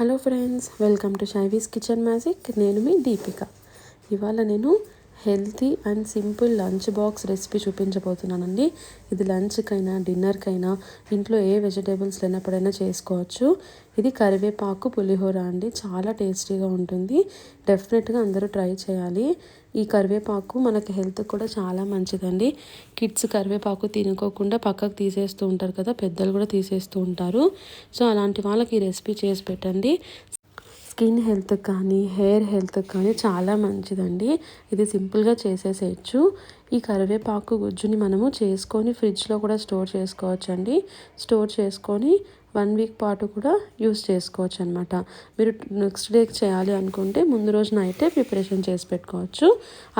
Hello friends, welcome to Shaivi's kitchen magic. నేను మీ దీపిక. ఇవాళ నేను healthy and simple lunch box recipe చూపించబోతున్నానండి. ఇది లంచ్కైనా డిన్నర్కైనా ఇంట్లో ఏ వెజిటేబుల్స్ లేనప్పుడైనా చేసుకోవచ్చు. ఇది కరివేపాకు పులిహోర అండి. చాలా టేస్టీగా ఉంటుంది. డెఫినెట్గా అందరూ ట్రై చేయాలి. ఈ కరివేపాకు మనకి హెల్త్ కూడా చాలా మంచిదండి. కిడ్స్ కరివేపాకు తినుకోకుండా పక్కకు తీసేస్తూ ఉంటారు కదా, పెద్దలు కూడా తీసేస్తూ ఉంటారు. సో అలాంటి వాళ్ళకి ఈ రెసిపీ చేసి పెట్టండి. స్కిన్ హెల్త్ కానీ హెయిర్ హెల్త్ కానీ చాలా మంచిదండి. ఇది సింపుల్గా చేసేసేయచ్చు. ఈ కరివేపాకు గుజ్జుని మనము చేసుకొని ఫ్రిడ్జ్లో కూడా స్టోర్ చేసుకోవచ్చు అండి. స్టోర్ చేసుకొని 1 వీక్ పాటు కూడా యూస్ చేసుకోవచ్చు అనమాట. మీరు నెక్స్ట్ డేకి చేయాలి అనుకుంటే ముందు రోజు నైటే ప్రిపరేషన్ చేసి పెట్టుకోవచ్చు.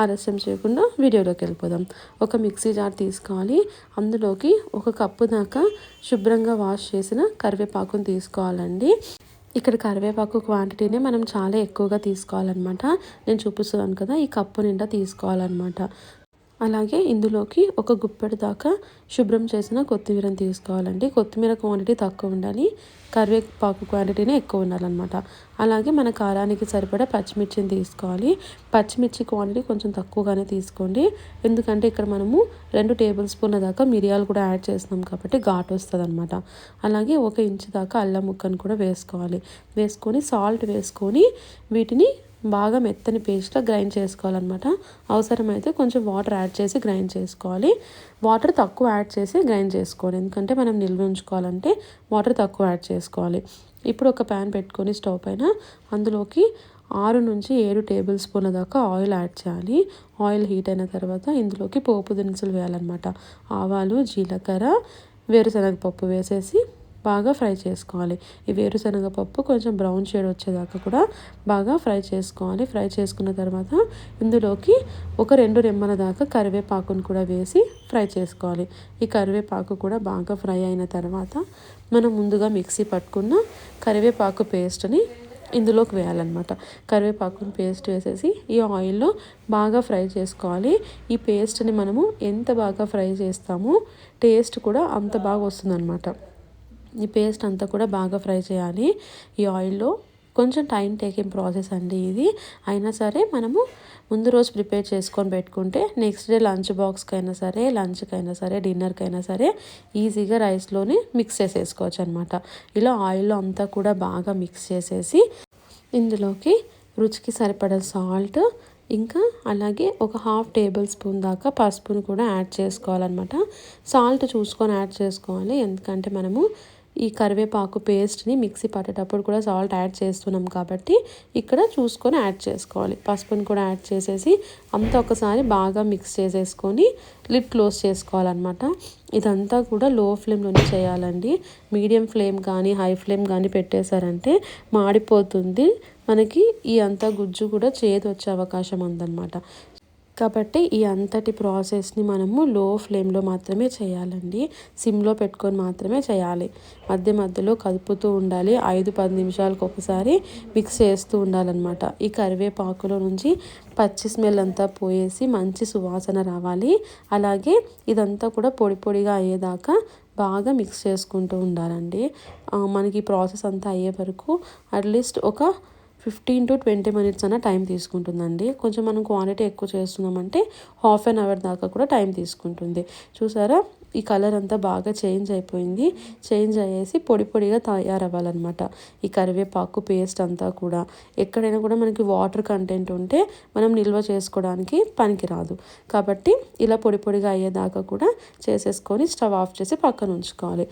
ఆలస్యం చేయకుండా వీడియోలోకి వెళ్ళిపోదాం. ఒక మిక్సీ జార్ తీసుకోవాలి. అందులోకి 1 కప్పు దాకా శుభ్రంగా వాష్ చేసిన కరివేపాకుని తీసుకోవాలండి. ఇక్కడ కరివేపాకు క్వాంటిటీనే మనం చాలా ఎక్కువగా తీసుకోవాలన్నమాట. నేను చూపిస్తున్నాను కదా, ఈ కప్పు నిండా తీసుకోవాలన్నమాట. అలాగే ఇందులోకి 1 గుప్పెడు దాకా శుభ్రం చేసిన కొత్తిమీరని తీసుకోవాలండి. కొత్తిమీర క్వాంటిటీ తక్కువ ఉండాలి, కరివేపాకు క్వాంటిటీనే ఎక్కువ ఉండాలన్నమాట. అలాగే మన కారానికి సరిపడా పచ్చిమిర్చిని తీసుకోవాలి. పచ్చిమిర్చి క్వాంటిటీ కొంచెం తక్కువగానే తీసుకోండి. ఎందుకంటే ఇక్కడ మనము 2 టేబుల్ స్పూన్ల దాకా మిరియాలు కూడా యాడ్ చేస్తున్నాం కాబట్టి ఘాటు వస్తుంది అనమాట. అలాగే 1 ఇంచు దాకా అల్లం ముక్కను కూడా వేసుకోవాలి. వేసుకొని సాల్ట్ వేసుకొని వీటిని బాగా మెత్తని పేస్ట్లా గ్రైండ్ చేసుకోవాలన్నమాట. అవసరమైతే కొంచెం వాటర్ యాడ్ చేసి గ్రైండ్ చేసుకోవాలి. వాటర్ తక్కువ యాడ్ చేసి గ్రైండ్ చేసుకోవాలి, ఎందుకంటే మనం నిల్వ ఉంచుకోవాలంటే వాటర్ తక్కువ యాడ్ చేసుకోవాలి. ఇప్పుడు ఒక ప్యాన్ పెట్టుకొని స్టవ్ పైన అందులోకి 6 నుంచి 7 టేబుల్ స్పూన్ల దాకా ఆయిల్ యాడ్ చేయాలి. ఆయిల్ హీట్ అయిన తర్వాత ఇందులోకి పోపు దినుసులు వేయాలన్నమాట. ఆవాలు, జీలకర్ర, వేరుశనగపప్పు వేసేసి బాగా ఫ్రై చేసుకోవాలి. ఈ వేరుశనగపప్పు కొంచెం బ్రౌన్ షేడ్ వచ్చేదాకా కూడా బాగా ఫ్రై చేసుకోవాలి. ఫ్రై చేసుకున్న తర్వాత ఇందులోకి 2 రెమ్మల దాకా కరివేపాకును కూడా వేసి ఫ్రై చేసుకోవాలి. ఈ కరివేపాకు కూడా బాగా ఫ్రై అయిన తర్వాత మనం ముందుగా మిక్సీ పట్టుకున్న కరివేపాకు పేస్ట్ని ఇందులోకి వేయాలన్నమాట. కరివేపాకుని పేస్ట్ వేసేసి ఈ ఆయిల్లో బాగా ఫ్రై చేసుకోవాలి. ఈ పేస్ట్ని మనము ఎంత బాగా ఫ్రై చేస్తామో టేస్ట్ కూడా అంత బాగా వస్తుందన్నమాట. ఈ పేస్ట్ అంతా కూడా బాగా ఫ్రై చేయాలి ఈ ఆయిల్లో. కొంచెం టైం టేకింగ్ ప్రాసెస్ అండి ఇది. అయినా సరే మనము ముందు రోజు ప్రిపేర్ చేసుకొని పెట్టుకుంటే నెక్స్ట్ డే లంచ్ బాక్స్కైనా సరే, లంచ్కైనా సరే, డిన్నర్కైనా సరే ఈజీగా రైస్లోనే మిక్స్ చేసేసుకోవచ్చు అనమాట. ఇలా ఆయిల్లో అంతా కూడా బాగా మిక్స్ చేసేసి ఇందులోకి రుచికి సరిపడా సాల్ట్, ఇంకా అలాగే 1/2 టేబుల్ స్పూన్ దాకా పసుపును కూడా యాడ్ చేసుకోవాలన్నమాట. సాల్ట్ చూసుకొని యాడ్ చేసుకోవాలి, ఎందుకంటే మనము ఈ కరివేపాకు పేస్ట్ని మిక్సీ పట్టేటప్పుడు కూడా సాల్ట్ యాడ్ చేస్తున్నాం కాబట్టి ఇక్కడ చూసుకొని యాడ్ చేసుకోవాలి. పసుపుని కూడా యాడ్ చేసేసి అంతా ఒకసారి బాగా మిక్స్ చేసేసుకొని లిడ్ క్లోజ్ చేసుకోవాలన్నమాట. ఇదంతా కూడా లో ఫ్లేమ్లోనే చేయాలండి. మీడియం ఫ్లేమ్ కానీ హై ఫ్లేమ్ కానీ పెట్టేశారంటే మాడిపోతుంది. మనకి ఈ అంతా గుజ్జు కూడా చేదు వచ్చే అవకాశం ఉందన్నమాట. కాబట్టి ఈ అంతటి ప్రాసెస్ని మనము లో ఫ్లేమ్లో మాత్రమే చేయాలండి. సిమ్లో పెట్టుకొని మాత్రమే చేయాలి. మధ్య మధ్యలో కదుపుతూ ఉండాలి. 5-10 నిమిషాలకు ఒకసారి మిక్స్ చేస్తూ ఉండాలన్నమాట. ఈ కరివేపాకులో నుంచి పచ్చి స్మెల్ అంతా పోయేసి మంచి సువాసన రావాలి. అలాగే ఇదంతా కూడా పొడి పొడిగా అయ్యేదాకా బాగా మిక్స్ చేసుకుంటూ ఉండాలండి. మనకి ఈ ప్రాసెస్ అంతా అయ్యే వరకు అట్లీస్ట్ ఒక 15 to 20 మినిట్స్ అన్న టైం తీసుకుంటుందండి. కొంచెం మనం క్వాంటిటీ ఎక్కువ చేస్తున్నామంటే ½ an hour దాకా కూడా టైం తీసుకుంటుంది. చూసారా, ఈ కలర్ అంతా బాగా చేంజ్ అయిపోయింది. చేంజ్ అయ్యేసి పొడి పొడిగా తయారవ్వాలన్నమాట. ఈ కరివేపాకు పేస్ట్ అంతా కూడా ఎక్కడైనా కూడా మనకి వాటర్ కంటెంట్ ఉంటే మనం నిల్వ చేసుకోవడానికి పనికిరాదు. కాబట్టి ఇలా పొడి పొడిగా అయ్యేదాకా కూడా చేసేసుకొని స్టవ్ ఆఫ్ చేసి పక్కన ఉంచుకోవాలి.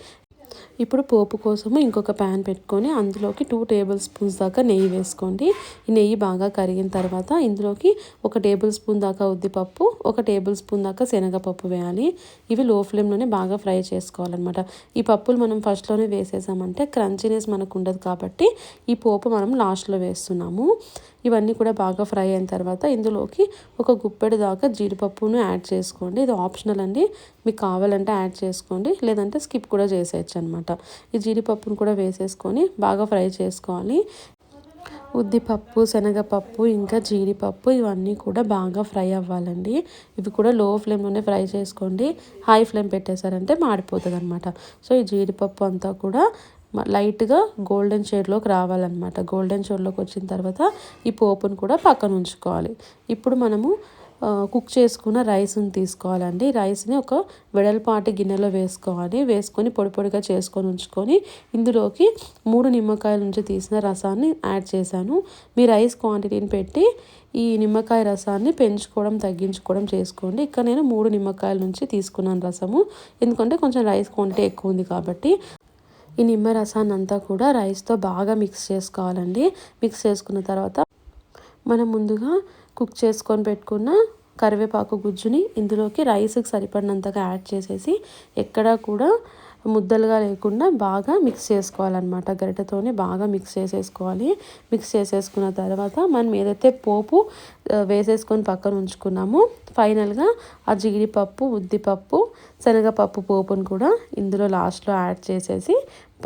ఇప్పుడు పోపు కోసము ఇంకొక ప్యాన్ పెట్టుకొని అందులోకి 2 టేబుల్ స్పూన్స్ దాకా నెయ్యి వేసుకోండి. ఈ నెయ్యి బాగా కరిగిన తర్వాత ఇందులోకి 1 టేబుల్ స్పూన్ దాకా ఉద్దిపప్పు, 1 టేబుల్ స్పూన్ దాకా శనగపప్పు వేయాలి. ఇవి లో ఫ్లేమ్లోనే బాగా ఫ్రై చేసుకోవాలన్నమాట. ఈ పప్పులు మనం ఫస్ట్లోనే వేసేసామంటే క్రంచీనెస్ మనకు ఉండదు కాబట్టి ఈ పోపు మనం లాస్ట్లో వేస్తున్నాము. ఇవన్నీ కూడా బాగా ఫ్రై అయిన తర్వాత ఇందులోకి 1 గుప్పెడు దాకా జీడిపప్పును యాడ్ చేసుకోండి. ఇది ఆప్షనల్ అండి, మీకు కావాలంటే యాడ్ చేసుకోండి, లేదంటే స్కిప్ కూడా చేసేయచ్చు అనమాట. ఈ జీడిపప్పును కూడా వేసేసుకొని బాగా ఫ్రై చేసుకోవాలి. ఉద్దిపప్పు, శనగపప్పు, ఇంకా జీడిపప్పు ఇవన్నీ కూడా బాగా ఫ్రై అవ్వాలండి. ఇవి కూడా లో ఫ్లేమ్లోనే ఫ్రై చేసుకోండి. హై ఫ్లేమ్ పెట్టేశారంటే మాడిపోతుంది అనమాట. సో ఈ జీడిపప్పు అంతా కూడా లైట్గా గోల్డెన్ షేడ్లోకి రావాలన్నమాట. గోల్డెన్ షేడ్లోకి వచ్చిన తర్వాత ఈ పోపును కూడా పక్కన ఉంచుకోవాలి. ఇప్పుడు మనము కుక్ చేసుకున్న రైస్ని తీసుకోవాలండి. రైస్ని ఒక వెడల్పాటి గిన్నెలో వేసుకొని పొడి పొడిగా చేసుకొని ఉంచుకొని ఇందులోకి 3 నిమ్మకాయల నుంచి తీసిన రసాన్ని యాడ్ చేశాను. మీ రైస్ క్వాంటిటీని పెట్టి ఈ నిమ్మకాయ రసాన్ని పెంచుకోవడం తగ్గించుకోవడం చేసుకోండి. ఇక్కడ నేను 3 నిమ్మకాయల నుంచి తీసుకున్నాను రసము, ఎందుకంటే కొంచెం రైస్ క్వాంటిటీ ఎక్కువ ఉంది కాబట్టి. ఈ నిమ్మ రసాన్ని అంతా కూడా రైస్తో బాగా మిక్స్ చేసుకోవాలండి. మిక్స్ చేసుకున్న తర్వాత మనం ముందుగా కుక్ చేసుకొని పెట్టుకున్న కరివేపాకు గుజ్జుని ఇందులోకి రైస్కి సరిపడినంతగా యాడ్ చేసేసి ఎక్కడా కూడా ముద్దలుగా లేకుండా బాగా మిక్స్ చేసుకోవాలన్నమాట. గరిటెతోని బాగా మిక్స్ చేసేసుకోవాలి. మిక్స్ చేసేసుకున్న తర్వాత మనం ఏదైతే పోపు వేసేసుకొని పక్కన ఉంచుకున్నామో ఫైనల్గా ఆ జీడిపప్పు, ఉద్దిపప్పు, శనగపప్పు పోపును కూడా ఇందులో లాస్ట్లో యాడ్ చేసేసి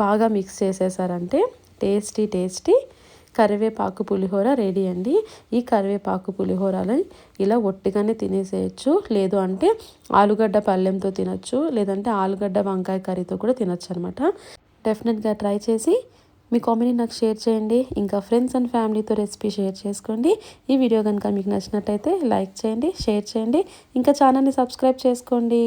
బాగా మిక్స్ చేసేసారంటే టేస్టీ కరివేపాకు పులిహోర రెడీ అండి. ఈ కరివేపాకు పులిహోరని ఇలా ఒట్టిగానే తినేసేయచ్చు, లేదు అంటే ఆలుగడ్డ పళ్ళెంతో తినచ్చు, లేదంటే ఆలుగడ్డ వంకాయ కర్రీతో కూడా తినచ్చు అనమాట. డెఫినెట్గా ట్రై చేసి మీ కామెంట్ని నాకు షేర్ చేయండి. ఇంకా ఫ్రెండ్స్ అండ్ ఫ్యామిలీతో రెసిపీ షేర్ చేసుకోండి. ఈ వీడియో కనుక మీకు నచ్చినట్టయితే లైక్ చేయండి, షేర్ చేయండి, ఇంకా ఛానల్ని సబ్స్క్రైబ్ చేసుకోండి.